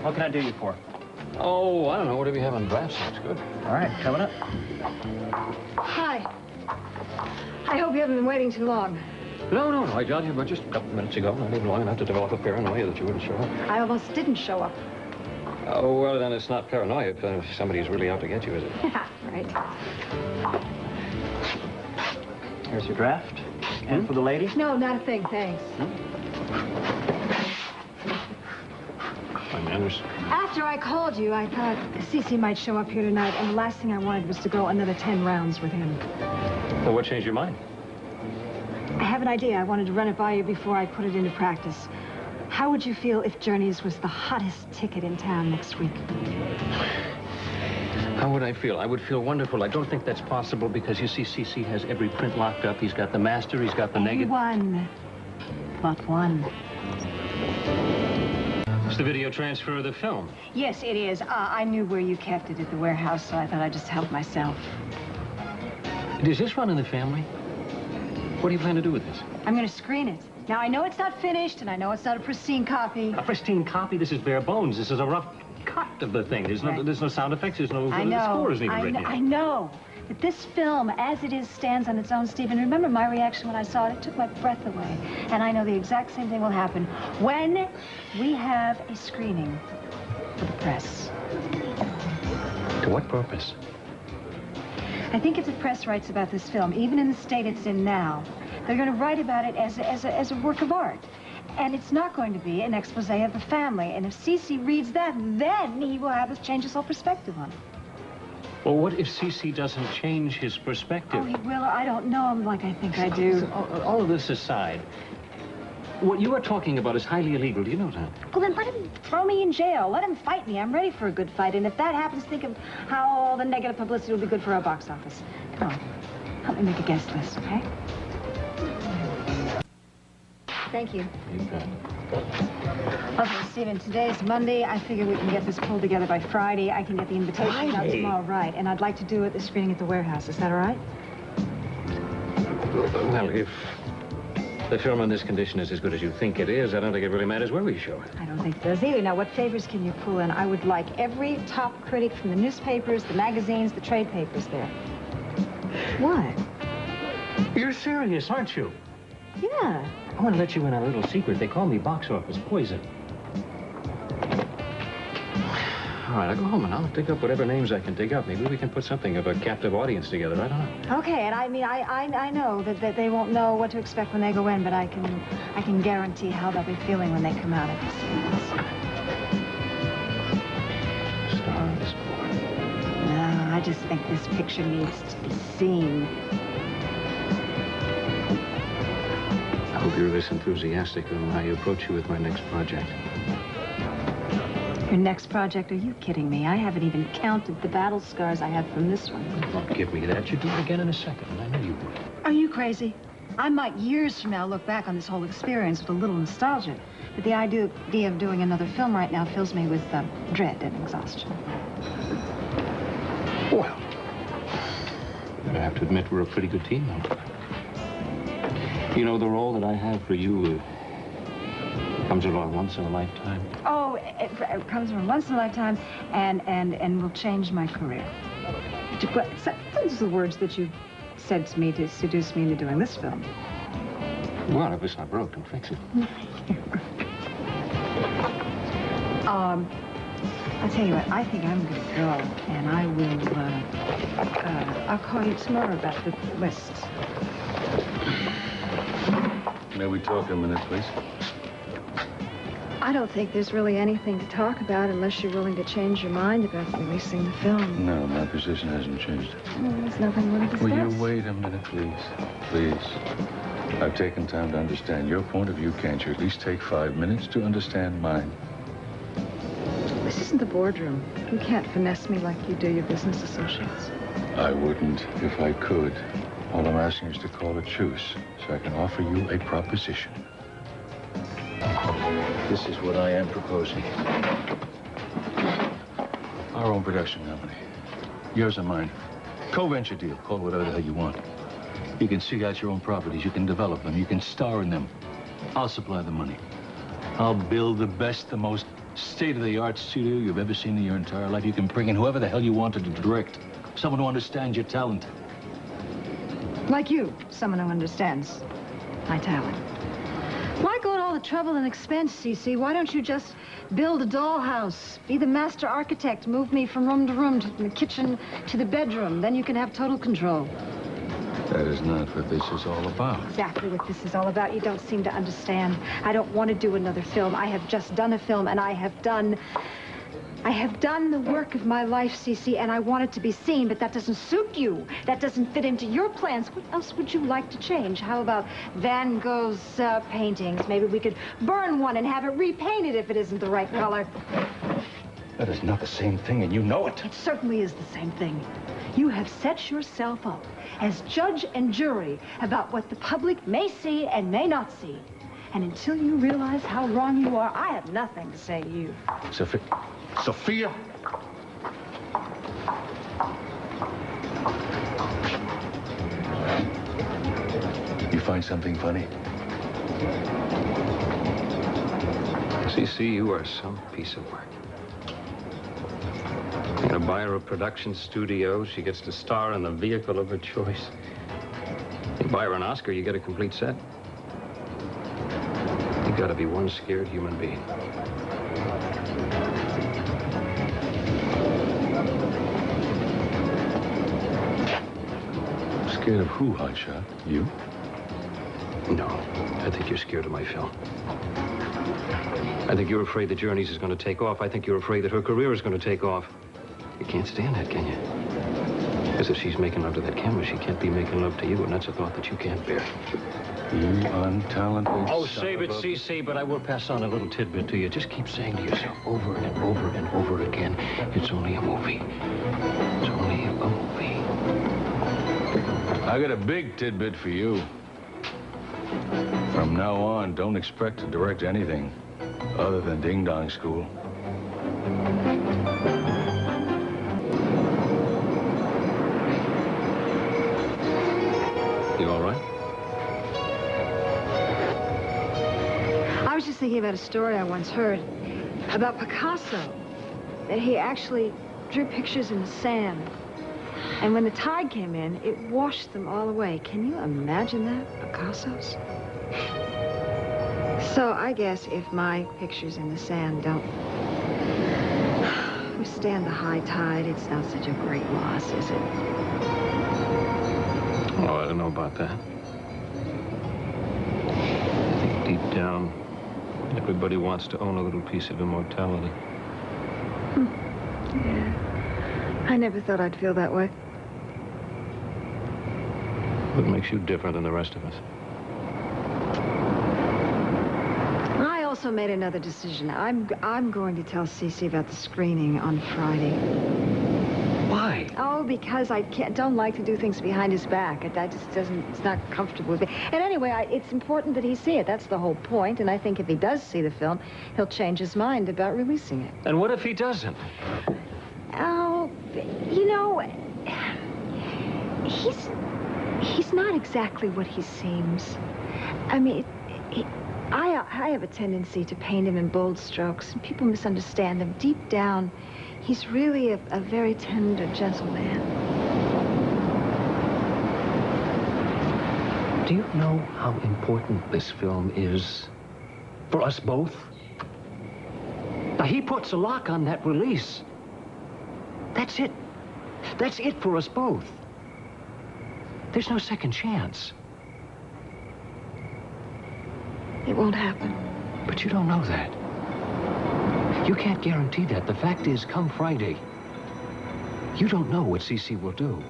What can I do you for? Oh, I don't know. Whatever you have on drafts looks good. All right, coming up. Hi. I hope you haven't been waiting too long. No. I got here but just a couple of minutes ago. Not even long enough to develop a paranoia that you wouldn't show up. I almost didn't show up. Oh, well, then it's not paranoia if somebody's really out to get you, is it? Right. Here's your draft. And for the lady? No, not a thing, thanks. My manners. After I called you, I thought Cece might show up here tonight, and the last thing I wanted was to go another 10 rounds with him. Well, what changed your mind? I have an idea. I wanted to run it by you before I put it into practice. How would you feel if Journeys was the hottest ticket in town next week? How would I feel? I would feel wonderful. I don't think that's possible because, you see, CC has every print locked up. He's got the master, he's got the negative. One. But one. It's the video transfer of the film. Yes, it is. I knew where you kept it at the warehouse, so I thought I'd just help myself. Does this run in the family? What do you plan to do with this? I'm going to screen it. Now, I know it's not finished, and I know it's not a pristine copy. A pristine copy? This is bare bones. This is a rough cut of the thing. There's no sound effects. There's no... I know. The score isn't even written yet. I know. But this film, as it is, stands on its own, Steven. Remember my reaction when I saw it? It took my breath away. And I know the exact same thing will happen when we have a screening for the press. To what purpose? I think if the press writes about this film, even in the state it's in now, they're going to write about it as a work of art. And it's not going to be an expose of the family. And if Cece reads that, then he will have us change his whole perspective on it. Well, what if CC doesn't change his perspective? Oh, he will. I don't know him like I think I do. All of this aside, what you are talking about is highly illegal. Do you know that? Well, then let him throw me in jail. Let him fight me. I'm ready for a good fight. And if that happens, think of how all the negative publicity will be good for our box office. Come on. Help me make a guest list, okay? Thank you. You bet. Okay, Steven, today's Monday. I figure we can get this pulled together by Friday. I can get the invitation out tomorrow, right? And I'd like to do it the screening at the warehouse. Is that all right? Well, if the film in this condition is as good as you think it is, I don't think it really matters where we show it. I don't think it does either. Now, what favors can you pull in? I would like every top critic from the newspapers, the magazines, the trade papers there. What? You're serious, aren't you? Yeah. I want to let you in on a little secret. They call me box office poison. All right, I'll go home and I'll dig up whatever names I can dig up. Maybe we can put something of a captive audience together. I don't know. Okay, and I mean, I know that they won't know what to expect when they go in, but I can guarantee how they'll be feeling when they come out of this. Star is born. No, I just think this picture needs to be seen. I hope you're this enthusiastic when I approach you with my next project. Your next project? Are you kidding me? I haven't even counted the battle scars I have from this one. Don't give me that. You'd do it again in a second, and I knew you would. Are you crazy? I might years from now look back on this whole experience with a little nostalgia, but the idea of doing another film right now fills me with dread and exhaustion. Well, I have to admit we're a pretty good team, though. You know, the role that I have for you comes along once in a lifetime. Oh, it comes from once in a lifetime and will change my career. Those are the words that you said to me to seduce me into doing this film. Well, if it's not broke, don't fix it. I'll tell you what, I think I'm going to go, and I will, I'll call you tomorrow about the list. May we talk a minute, please? I don't think there's really anything to talk about unless you're willing to change your mind about releasing the film. No, my position hasn't changed. Well, there's nothing more to discuss. Will you wait a minute, please? Please. I've taken time to understand your point of view. Can't you at least take 5 minutes to understand mine? This isn't the boardroom. You can't finesse me like you do your business associates. I wouldn't if I could. All I'm asking is to call a truce so I can offer you a proposition. This is what I am proposing. Our own production company. Yours and mine. Co-venture deal. Call it whatever the hell you want. You can seek out your own properties. You can develop them. You can star in them. I'll supply the money. I'll build the best, the most state-of-the-art studio you've ever seen in your entire life. You can bring in whoever the hell you wanted to direct. Someone who understands your talent. Like you, someone who understands my talent. Why go to all the trouble and expense, Cece? Why don't you just build a dollhouse? Be the master architect. Move me from room to room, to the kitchen to the bedroom. Then you can have total control. That is not what this is all about. Exactly what this is all about. You don't seem to understand. I don't want to do another film. I have just done a film, and I have done the work of my life, Cece, and I want it to be seen, but that doesn't suit you. That doesn't fit into your plans. What else would you like to change? How about Van Gogh's paintings? Maybe we could burn one and have it repainted if it isn't the right color. That is not the same thing, and you know it. It certainly is the same thing. You have set yourself up as judge and jury about what the public may see and may not see. And until you realize how wrong you are, I have nothing to say to you. Sophia. Sophia! You find something funny? CC, you are some piece of work. You're gonna buy her a production studio. She gets to star in the vehicle of her choice. You buy her an Oscar, you get a complete set. You gotta be one scared human being. Scared of who, hotshot? You? No, I think you're scared of my film. I think you're afraid that Journeys is going to take off. I think you're afraid that her career is going to take off. You can't stand that, can you? Because if she's making love to that camera, she can't be making love to you, and that's a thought that you can't bear. You untalented... Oh, save it, CC, but I will pass on a little tidbit to you. Just keep saying to yourself over and over and over again, it's only a movie. It's only a movie. I got a big tidbit for you. From now on, don't expect to direct anything other than Ding Dong School. You all right? I was just thinking about a story I once heard about Picasso, that he actually drew pictures in the sand. And when the tide came in, it washed them all away. Can you imagine that, Picasso's? So I guess if my pictures in the sand don't withstand the high tide, it's not such a great loss, is it? Oh, I don't know about that. I think deep down, everybody wants to own a little piece of immortality. Yeah. I never thought I'd feel that way. What makes you different than the rest of us? I also made another decision. I'm going to tell Cece about the screening on Friday. Why? Oh, because I don't like to do things behind his back. That just doesn't, it's not comfortable with me. And anyway, it's important that he see it. That's the whole point. And I think if he does see the film, he'll change his mind about releasing it. And what if he doesn't? Oh, you know, he's not exactly what he seems. I mean, I have a tendency to paint him in bold strokes, and people misunderstand him. Deep down, he's really a very tender, gentle man. Do you know how important this film is for us both? Now, he puts a lock on that release. That's it. That's it for us both. There's no second chance. It won't happen. But you don't know that. You can't guarantee that. The fact is, come Friday, you don't know what CC will do.